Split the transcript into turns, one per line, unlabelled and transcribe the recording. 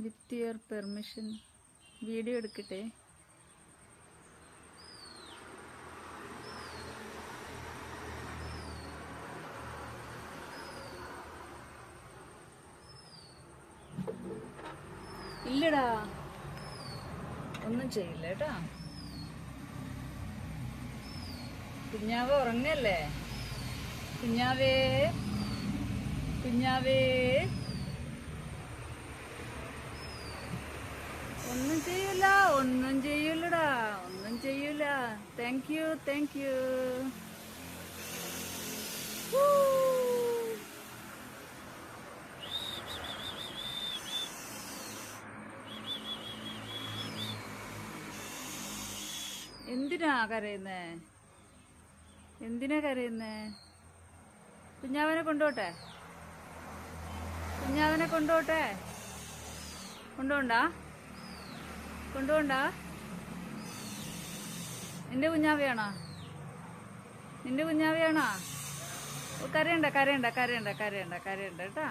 With your permission video എടുക്കട്ടെ. ഇല്ലടാ, ഒന്നും ചെയ്യില്ല കേട്ടാ. കുഞ്ഞാവ് ഉറങ്ങല്ലേ? കുഞ്ഞാവേ, കുഞ്ഞാവേ, ഒന്നും ചെയ്യൂല, ഒന്നും ചെയ്യൂലടാ, ഒന്നും ചെയ്യൂല. Thank you, thank you. എന്തിനാ കരയുന്നേ? എന്തിനാ കരയുന്നേ? കുഞ്ഞാവനെ കൊണ്ടുപോട്ടെ, കുഞ്ഞാവനെ കൊണ്ടുപോട്ടെ. കൊണ്ടുപോണ്ടാ, കൊണ്ടുപോണ്ടാ. നിന്റെ കുഞ്ഞാവയാണോ? നിന്റെ കുഞ്ഞാവയാണോ? കരയണ്ട, കരയണ്ട, കരയണ്ട, കരയണ്ട, കരയണ്ട കേട്ടാ.